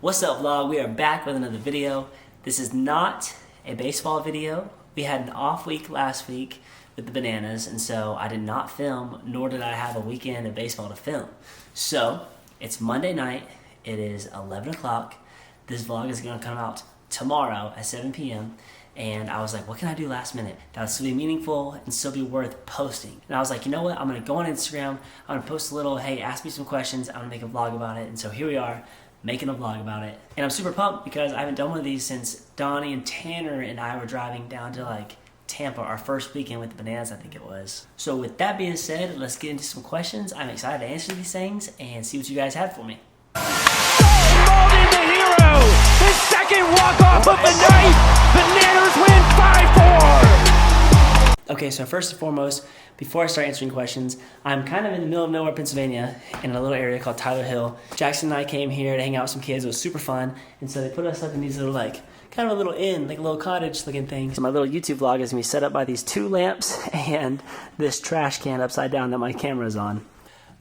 What's up, vlog? We are back with another video. This is not a baseball video. We had an off week last week with the bananas, and so I did not film, nor did I have a weekend of baseball to film. So it's Monday night. It is 11 o'clock. This vlog is going to come out tomorrow at 7 p.m. And I was like, what can I do last minute that would still be meaningful and still be worth posting? And I was like, you know what? I'm going to go on Instagram. I'm going to post a little, hey, ask me some questions. I'm going to make a vlog about it. And so here we are, making a vlog about it. And I'm super pumped because I haven't done one of these since Donnie and Tanner and I were driving down to Tampa, our first weekend with the bananas, I think it was. So with that being said, let's get into some questions. I'm excited to answer these things and see what you guys have for me. Mauldin the hero! His second walk-off of the night! Bananas win 5-4! Okay, so first and foremost, before I start answering questions, I'm kind of in the middle of nowhere, Pennsylvania, in a little area called Tyler Hill. Jackson and I came here to hang out with some kids. It was super fun. And so they put us up in these little, kind of a little inn, like a little cottage looking thing. So my little YouTube vlog is going to be set up by these 2 lamps and this trash can upside down that my camera's on.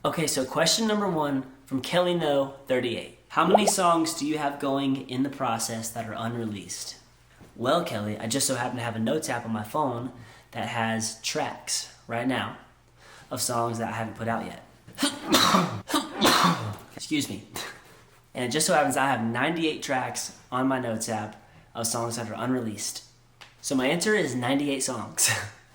Okay, so question number 1 from Kelly No 38. How many songs do you have going in the process that are unreleased? Well, Kelly, I just so happen to have a notes app on my phone that has tracks right now of songs that I haven't put out yet. Excuse me. And it just so happens I have 98 tracks on my notes app of songs that are unreleased. So my answer is 98 songs.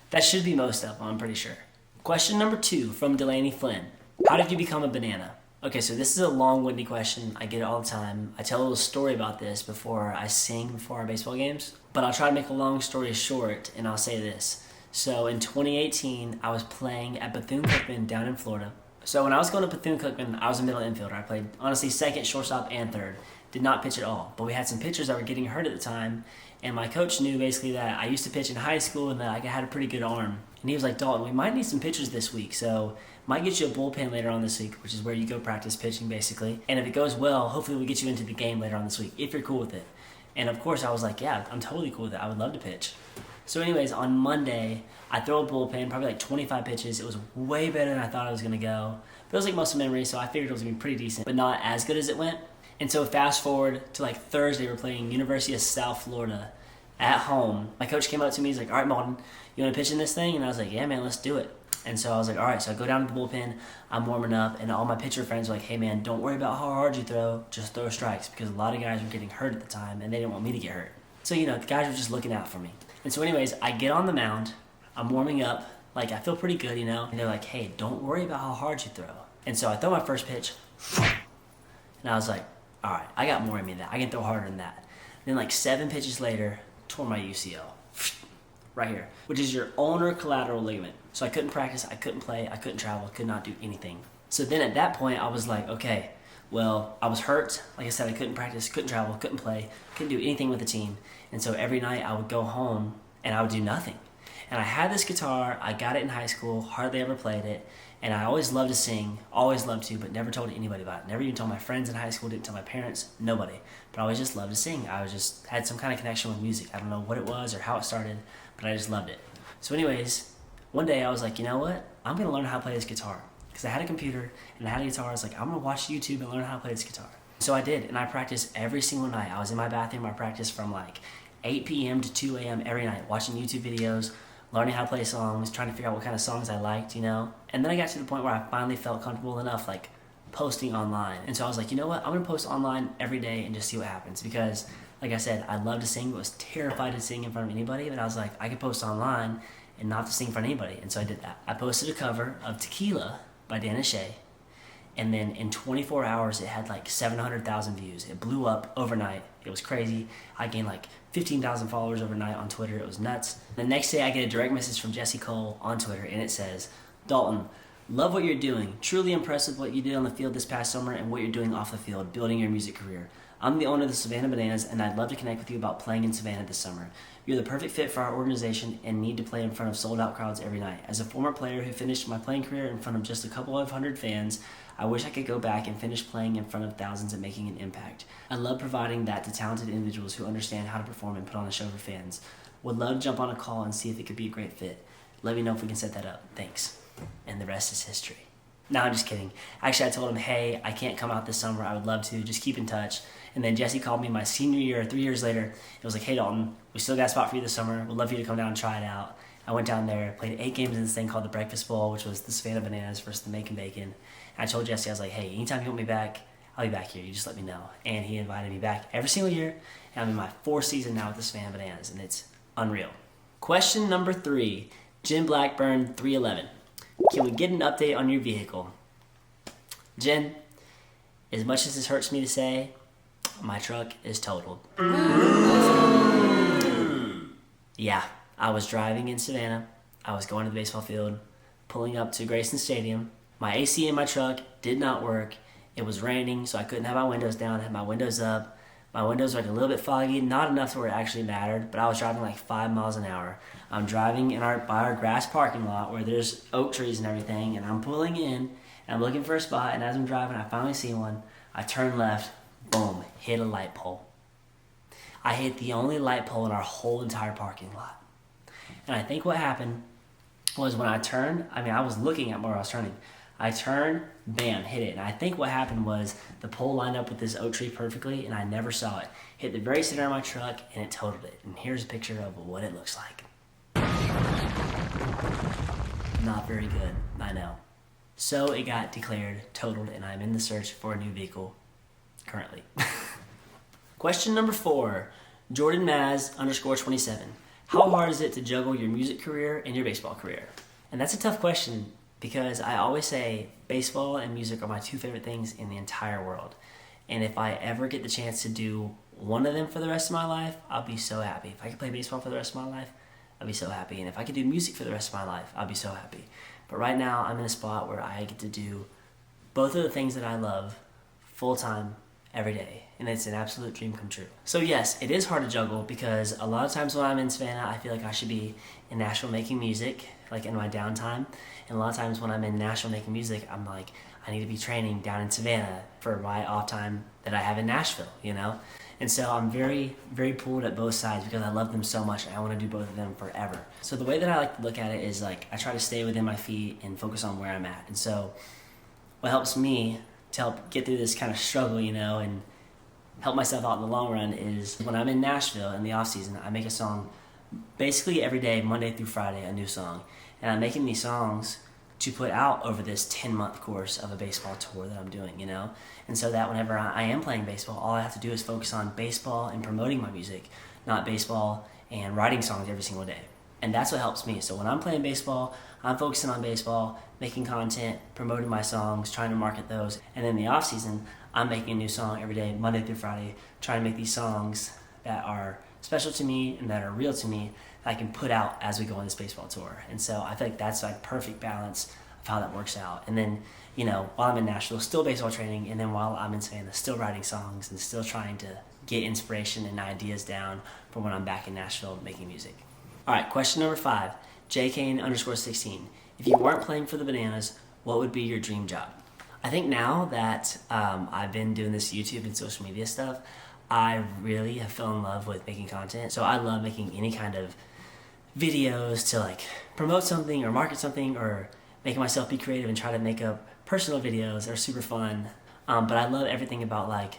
That should be most of them, I'm pretty sure. Question number 2 from Delaney Flynn. How did you become a banana? Okay, so this is a long-winded question. I get it all the time. I tell a little story about this before I sing before our baseball games. But I'll try to make a long story short, and I'll say this. So in 2018, I was playing at Bethune-Cookman down in Florida. So when I was going to Bethune-Cookman, I was a middle infielder. I played, honestly, second, shortstop, and third. Did not pitch at all. But we had some pitchers that were getting hurt at the time, and my coach knew basically that I used to pitch in high school and that I had a pretty good arm. And he was like, Dalton, we might need some pitchers this week, so might get you a bullpen later on this week, which is where you go practice pitching, basically. And if it goes well, hopefully we'll get you into the game later on this week, if you're cool with it. And of course, I was like, yeah, I'm totally cool with it. I would love to pitch. So anyways, on Monday, I throw a bullpen, probably 25 pitches. It was way better than I thought it was going to go. But it was muscle memory, so I figured it was going to be pretty decent, but not as good as it went. And so fast forward to Thursday, we're playing University of South Florida at home. My coach came up to me, he's like, all right, Mauldin, you want to pitch in this thing? And I was like, yeah, man, let's do it. And so I was like, all right, so I go down to the bullpen, I'm warming up, and all my pitcher friends were like, hey, man, don't worry about how hard you throw, just throw strikes, because a lot of guys were getting hurt at the time, and they didn't want me to get hurt. So, the guys were just looking out for me. And so anyways, I get on the mound, I'm warming up, I feel pretty good, and they're like, hey, don't worry about how hard you throw. And so I throw my first pitch, and I was like, all right, I got more in me than that. I can throw harder than that. Then 7 pitches later, tore my UCL. Right here, which is your ulnar collateral ligament. So I couldn't practice, I couldn't play, I couldn't travel, could not do anything. So then at that point, I was like, okay, well, I was hurt. Like I said, I couldn't practice, couldn't travel, couldn't play, couldn't do anything with the team. And so every night I would go home and I would do nothing. And I had this guitar, I got it in high school, hardly ever played it. And I always loved to sing, always loved to, but never told anybody about it. Never even told my friends in high school, didn't tell my parents, nobody. But I always just loved to sing. I just had some kind of connection with music. I don't know what it was or how it started, but I just loved it. So anyways, one day I was like, you know what? I'm going to learn how to play this guitar. Because I had a computer and I had a guitar. I was like, I'm going to watch YouTube and learn how to play this guitar. So I did, and I practiced every single night. I was in my bathroom. I practiced from 8 p.m. to 2 a.m. every night, watching YouTube videos, learning how to play songs, trying to figure out what kind of songs I liked, And then I got to the point where I finally felt comfortable enough, posting online. And so I was like, you know what? I'm going to post online every day and just see what happens. Because, like I said, I love to sing, but was terrified to sing in front of anybody. But I was like, I could post online and not have to sing in front of anybody. And so I did that. I posted a cover of Tequila by Dan and Shay. And then in 24 hours, it had 700,000 views. It blew up overnight. It was crazy. I gained 15,000 followers overnight on Twitter. It was nuts. The next day, I get a direct message from Jesse Cole on Twitter, and it says, Dalton, love what you're doing. Truly impressed with what you did on the field this past summer and what you're doing off the field, building your music career. I'm the owner of the Savannah Bananas, and I'd love to connect with you about playing in Savannah this summer. You're the perfect fit for our organization and need to play in front of sold-out crowds every night. As a former player who finished my playing career in front of just a couple of hundred fans, I wish I could go back and finish playing in front of thousands and making an impact. I love providing that to talented individuals who understand how to perform and put on a show for fans. Would love to jump on a call and see if it could be a great fit. Let me know if we can set that up. Thanks. And the rest is history. No, I'm just kidding. Actually, I told him, hey, I can't come out this summer. I would love to. Just keep in touch. And then Jesse called me my senior year, 3 years later. It was like, hey, Dalton, we still got a spot for you this summer. We'd love for you to come down and try it out. I went down there, played 8 games in this thing called the Breakfast Bowl, which was the Savannah Bananas versus the Macon Bacon. And I told Jesse, I was like, hey, anytime you want me back, I'll be back here. You just let me know. And he invited me back every single year. And I'm in my 4th season now with the Savannah Bananas, and it's unreal. Question number 3, Jen Blackburn 311. Can we get an update on your vehicle? Jen, as much as this hurts me to say, my truck is totaled. Yeah, I was driving in Savannah. I was going to the baseball field, pulling up to Grayson Stadium. My AC in my truck did not work. It was raining, so I couldn't have my windows down. I had my windows up. My windows were like a little bit foggy, not enough to where it actually mattered, but I was driving like 5 miles an hour. I'm driving by our grass parking lot where there's oak trees and everything, and I'm pulling in, and I'm looking for a spot, and as I'm driving, I finally see one. I turn left, boom, hit a light pole. I hit the only light pole in our whole entire parking lot. And I think what happened was when I turned, I was looking at where I was turning. I turned, bam, hit it. And I think what happened was the pole lined up with this oak tree perfectly, and I never saw it. Hit the very center of my truck, and it totaled it. And here's a picture of what it looks like. Not very good, I know. So it got declared totaled, and I'm in the search for a new vehicle currently. Question number 4, Jordan Maz _27. How hard is it to juggle your music career and your baseball career? And that's a tough question because I always say baseball and music are my 2 favorite things in the entire world. And if I ever get the chance to do one of them for the rest of my life, I'll be so happy. If I could play baseball for the rest of my life, I'll be so happy. And if I could do music for the rest of my life, I'll be so happy. But right now, I'm in a spot where I get to do both of the things that I love full-time every day. And it's an absolute dream come true. So yes, it is hard to juggle because a lot of times when I'm in Savannah, I feel like I should be in Nashville making music, like in my downtime. And a lot of times when I'm in Nashville making music, I'm like, I need to be training down in Savannah for my off time that I have in Nashville, you know? And so I'm very, very pulled at both sides because I love them so much and I want to do both of them forever. So the way that I like to look at it is like, I try to stay within my feet and focus on where I'm at. And so what helps me to help get through this kind of struggle, you know, and help myself out in the long run is when I'm in Nashville in the off season, I make a song basically every day, Monday through Friday, a new song. And I'm making these songs to put out over this 10-month course of a baseball tour that I'm doing, you know? And so that whenever I am playing baseball, all I have to do is focus on baseball and promoting my music, not baseball and writing songs every single day. And that's what helps me. So when I'm playing baseball, I'm focusing on baseball, making content, promoting my songs, trying to market those. And then in the off season, I'm making a new song every day, Monday through Friday, trying to make these songs that are special to me and that are real to me that I can put out as we go on this baseball tour. And so I feel like that's like perfect balance of how that works out. And then, you know, while I'm in Nashville, still baseball training, and then while I'm in Savannah, still writing songs and still trying to get inspiration and ideas down for when I'm back in Nashville making music. All right, question number 5, JKane_16. If you weren't playing for the Bananas, what would be your dream job? I think now that I've been doing this YouTube and social media stuff, I really have fallen in love with making content. So I love making any kind of videos to like promote something or market something or making myself be creative and try to make up personal videos that are super fun. But I love everything about like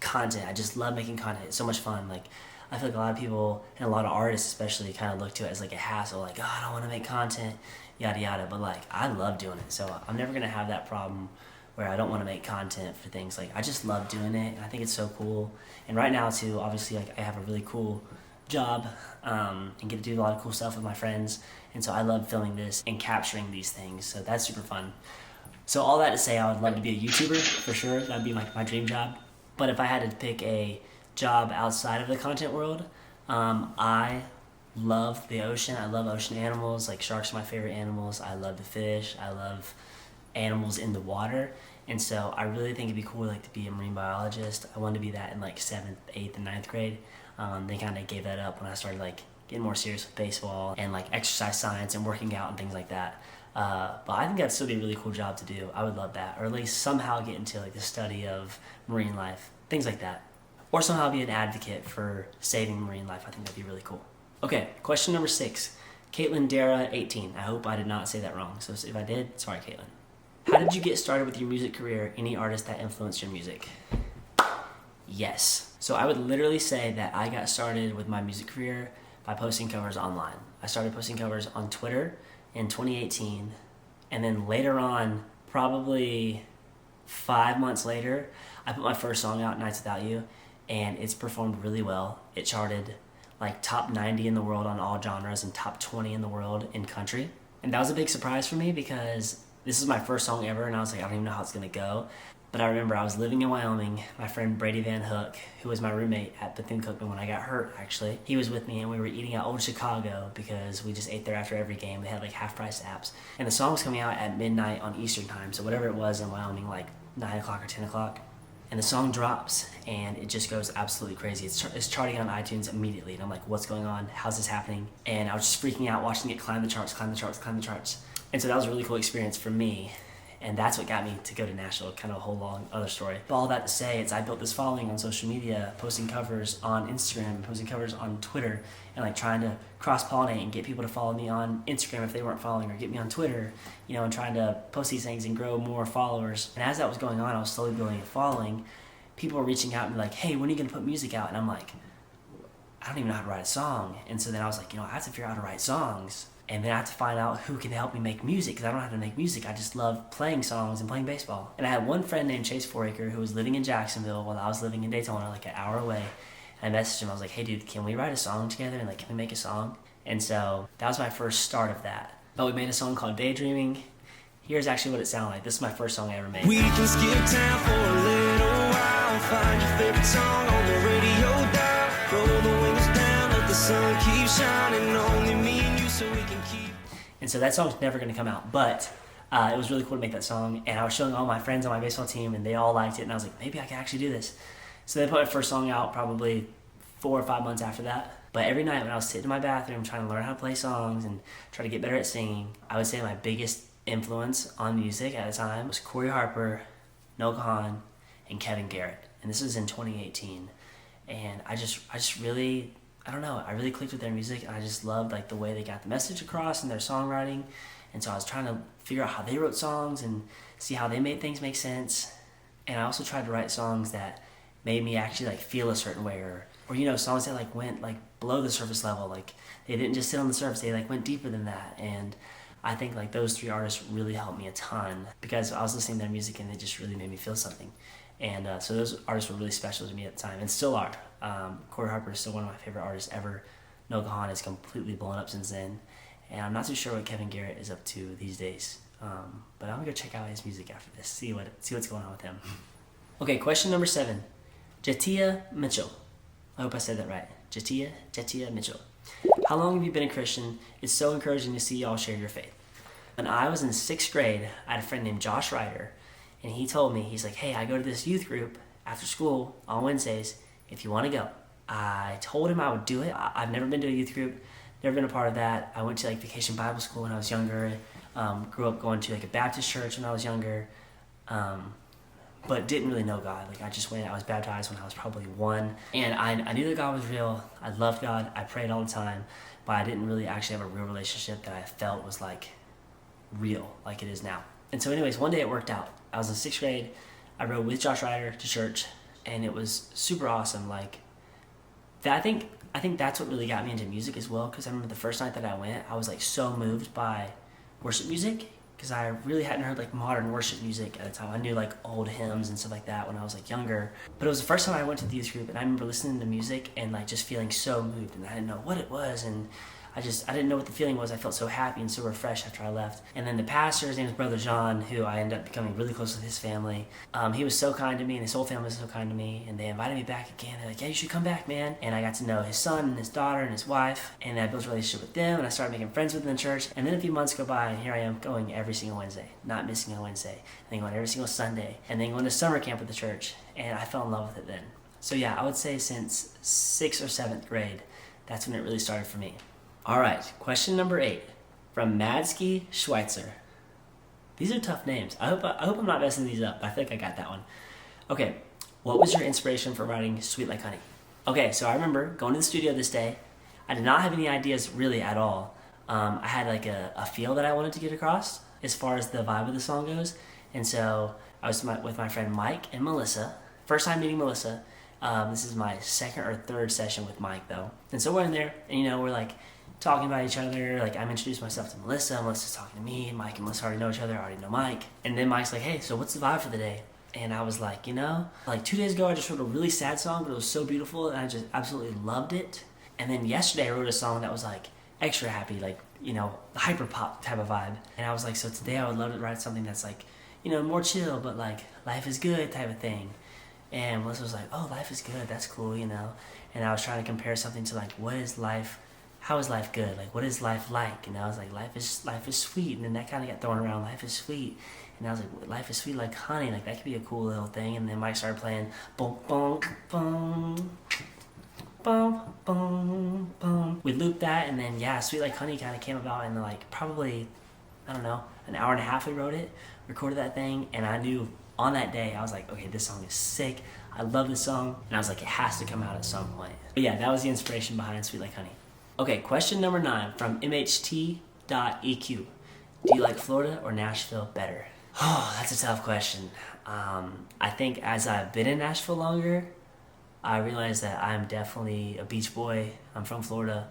content. I just love making content. It's so much fun. Like I feel like a lot of people and a lot of artists especially kind of look to it as like a hassle, like, oh, I don't want to make content, yada yada. But like I love doing it. So I'm never gonna have that problem where I don't want to make content for things. Like I just love doing it and I think it's so cool. And right now too, obviously like I have a really cool job and get to do a lot of cool stuff with my friends. And so I love filming this and capturing these things. So that's super fun. So all that to say, I would love to be a YouTuber for sure. That'd be like my dream job. But if I had to pick a job outside of the content world, I love the ocean. I love ocean animals. Like sharks are my favorite animals. I love to fish. I love animals in the water. And so I really think it'd be cool like to be a marine biologist. I wanted to be that in like 7th, 8th, and 9th grade. They kind of gave that up when I started like getting more serious with baseball and like exercise science and working out and things like that. But I think that'd still be a really cool job to do. I would love that. Or at least somehow get into like the study of marine life, things like that. Or somehow be an advocate for saving marine life. I think that'd be really cool. Okay, question number 6. Caitlin Dara 18. I hope I did not say that wrong. So if I did, sorry, Caitlin. How did you get started with your music career? Any artist that influenced your music? Yes. So I would literally say that I got started with my music career by posting covers online. I started posting covers on Twitter in 2018, and then later on, probably 5 months later, I put my first song out, Nights Without You, and it's performed really well. It charted like top 90 in the world on all genres and top 20 in the world in country. And that was a big surprise for me because this is my first song ever, and I was like, I don't even know how it's gonna go. But I remember I was living in Wyoming. My friend Brady Van Hook, who was my roommate at Bethune-Cookman when I got hurt, actually, he was with me, and we were eating at Old Chicago because we just ate there after every game. They had like half-price apps. And the song was coming out at midnight on Eastern time, so whatever it was in Wyoming, like 9 o'clock or 10 o'clock. And the song drops, and it just goes absolutely crazy. It's charting on iTunes immediately, and I'm like, what's going on? How's this happening? And I was just freaking out watching it climb the charts. And so that was a really cool experience for me. And that's what got me to go to Nashville, kind of a whole long other story. But all that to say, it's I built this following on social media, posting covers on Instagram, posting covers on Twitter, and like trying to cross-pollinate and get people to follow me on Instagram if they weren't following, or get me on Twitter, you know, and trying to post these things and grow more followers. And as that was going on, I was slowly building a following. People were reaching out and like, hey, when are you gonna put music out? And I'm like, I don't even know how to write a song. And so then I was like, you know, I have to figure out how to write songs. And then I have to find out who can help me make music, because I don't know how to make music. I just love playing songs and playing baseball. And I had one friend named Chase Foraker who was living in Jacksonville while I was living in Daytona, like an hour away. And I messaged him. I was like, hey, dude, can we write a song together? And like, can we make a song? And so that was my first start of that. But we made a song called Daydreaming. Here's actually what it sounded like. This is my first song I ever made. We can skip town for a little while. Find your favorite song on the radio dial. Roll the windows down, let the sun keep shining. Only me and you, so we can keep. And so that song's never going to come out, but it was really cool to make that song. And I was showing all my friends on my baseball team, and they all liked it. And I was like, maybe I can actually do this. So they put my first song out probably 4 or 5 months after that. But every night when I was sitting in my bathroom trying to learn how to play songs and try to get better at singing, I would say my biggest influence on music at the time was Corey Harper, Noah Kahan, and Kevin Garrett. And this was in 2018. And I just really, I don't know, I really clicked with their music, and I just loved like the way they got the message across and their songwriting. And so I was trying to figure out how they wrote songs and see how they made things make sense. And I also tried to write songs that made me actually like feel a certain way, or you know, songs that like went like below the surface level. Like they didn't just sit on the surface, they like went deeper than that. And I think like those 3 artists really helped me a ton, because I was listening to their music and they just really made me feel something. And so those artists were really special to me at the time, and still are. Corey Harper is still one of my favorite artists ever. Noah Kahan has completely blown up since then, and I'm not too sure what Kevin Garrett is up to these days. But I'm gonna go check out his music after this, see what's going on with him. Okay, question number 7. Jatia Mitchell. I hope I said that right. Jatia Mitchell. How long have you been a Christian? It's so encouraging to see y'all share your faith. When I was in 6th grade, I had a friend named Josh Ryder, and he told me, he's like, hey, I go to this youth group after school on Wednesdays if you want to go. I told him I would do it. I've never been to a youth group, never been a part of that. I went to like Vacation Bible School when I was younger, grew up going to like a Baptist church when I was younger, but didn't really know God. Like I just went, I was baptized when I was probably 1, and I knew that God was real. I loved God, I prayed all the time, but I didn't really actually have a real relationship that I felt was like real, like it is now. And so anyways, one day it worked out. I was in 6th grade, I rode with Josh Ryder to church, and it was super awesome. Like that, I think that's what really got me into music as well, because I remember the first night that I went, I was like so moved by worship music, because I really hadn't heard like modern worship music at the time. I knew like old hymns and stuff like that when I was like younger, but it was the first time I went to the youth group, and I remember listening to music and like just feeling so moved, and I didn't know what it was, and I didn't know what the feeling was. I felt so happy and so refreshed after I left. And then the pastor, his name is Brother John, who I ended up becoming really close with his family. He was so kind to me, and his whole family was so kind to me. And they invited me back again. They're like, yeah, you should come back, man. And I got to know his son and his daughter and his wife. And I built a relationship with them, and I started making friends with them in church. And then a few months go by, and here I am going every single Wednesday, not missing a Wednesday. And then going every single Sunday. And then going to summer camp with the church. And I fell in love with it then. So yeah, I would say since 6th or 7th grade, that's when it really started for me. All right, question number 8 from Madsky Schweitzer. These are tough names. I hope I'm not messing these up. I think I got that one. Okay, what was your inspiration for writing Sweet Like Honey? Okay, so I remember going to the studio this day. I did not have any ideas really at all. I had like a feel that I wanted to get across as far as the vibe of the song goes, And so I was with my friend Mike and Melissa. First time meeting Melissa. This is my second or third session with Mike though. And so we're in there and we're like talking about each other. Like I'm introducing myself to Melissa. Melissa's talking to me. Mike and Melissa already know each other. I already know Mike. And then Mike's like, hey, so what's the vibe for the day? And I was like, like 2 days ago I just wrote a really sad song, but it was so beautiful and I just absolutely loved it. And then yesterday I wrote a song that was like extra happy, like, hyper pop type of vibe. And I was like, so today I would love to write something that's like, more chill, but like life is good type of thing. And Melissa was like, oh, life is good, that's cool, And I was trying to compare something to like, how is life good? Like, what is life like? And I was like, life is sweet. And then that kind of got thrown around, life is sweet. And I was like, life is sweet like honey. Like, that could be a cool little thing. And then Mike started playing, boom, boom, boom, boom, boom, boom. We looped that, and then, yeah, Sweet Like Honey kind of came about in like probably, I don't know, an hour and a half we wrote it, recorded that thing, and I knew on that day, I was like, okay, this song is sick. I love this song. And I was like, it has to come out at some point. But yeah, that was the inspiration behind Sweet Like Honey. Okay, question number 9 from MHT.EQ. Do you like Florida or Nashville better? Oh, that's a tough question. I think as I've been in Nashville longer, I realize that I'm definitely a beach boy. I'm from Florida.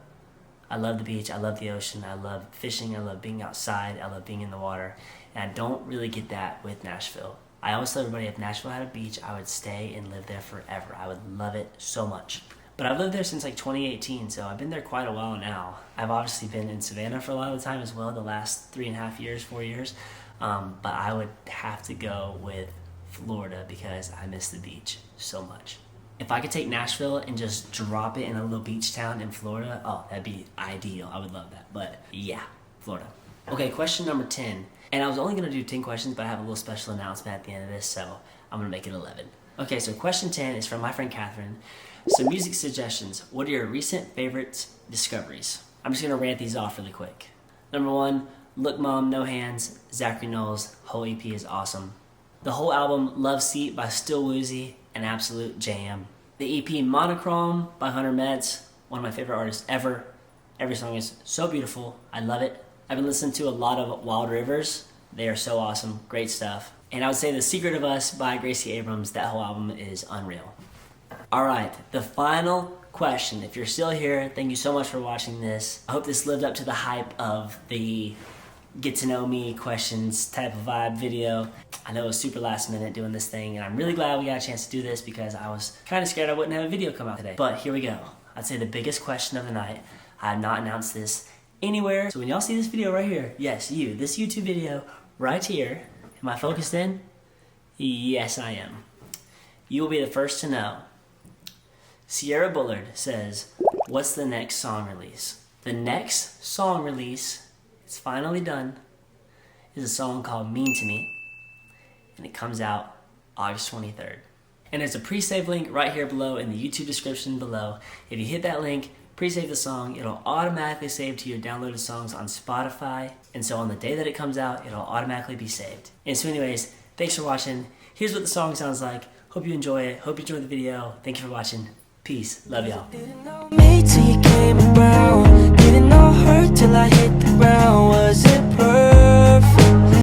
I love the beach. I love the ocean. I love fishing. I love being outside. I love being in the water. And I don't really get that with Nashville. I always tell everybody if Nashville had a beach, I would stay and live there forever. I would love it so much. But I've lived there since like 2018, so I've been there quite a while now. I've obviously been in Savannah for a lot of the time as well, the last 3.5 years, 4 years. But I would have to go with Florida because I miss the beach so much. If I could take Nashville and just drop it in a little beach town in Florida, oh, that'd be ideal. I would love that. But yeah, Florida. Okay, question number 10. And I was only going to do 10 questions, but I have a little special announcement at the end of this, so I'm going to make it 11. Okay, so question 10 is from my friend Catherine. Some music suggestions. What are your recent favorite discoveries? I'm just going to rant these off really quick. Number 1, Look Mom, No Hands, Zachary Knowles. Whole EP is awesome. The whole album, Love Seat by Still Woozy, an absolute jam. The EP Monochrome by Hunter Metz, one of my favorite artists ever. Every song is so beautiful. I love it. I've been listening to a lot of Wild Rivers. They are so awesome. Great stuff. And I would say The Secret of Us by Gracie Abrams. That whole album is unreal. All right, the final question. If you're still here, thank you so much for watching this. I hope this lived up to the hype of the get to know me questions type of vibe video. I know it was super last minute doing this thing, and I'm really glad we got a chance to do this because I was kind of scared I wouldn't have a video come out today. But here we go. I'd say the biggest question of the night. I have not announced this anywhere. So when y'all see this video right here, yes, this YouTube video right here, am I focused in? Yes, I am. You will be the first to know. Sierra Bullard says, what's the next song release? The next song release, it's finally done, is a song called Mean to Me, and it comes out August 23rd. And there's a pre-save link right here below in the YouTube description below. If you hit that link, pre-save the song, it'll automatically save to your downloaded songs on Spotify, and so on the day that it comes out, it'll automatically be saved. And so anyways, thanks for watching. Here's what the song sounds like. Hope you enjoy it. Hope you enjoyed the video. Thank you for watching. Peace. Love y'all. Didn't know me till you came around. Didn't know her till I hit the ground. Was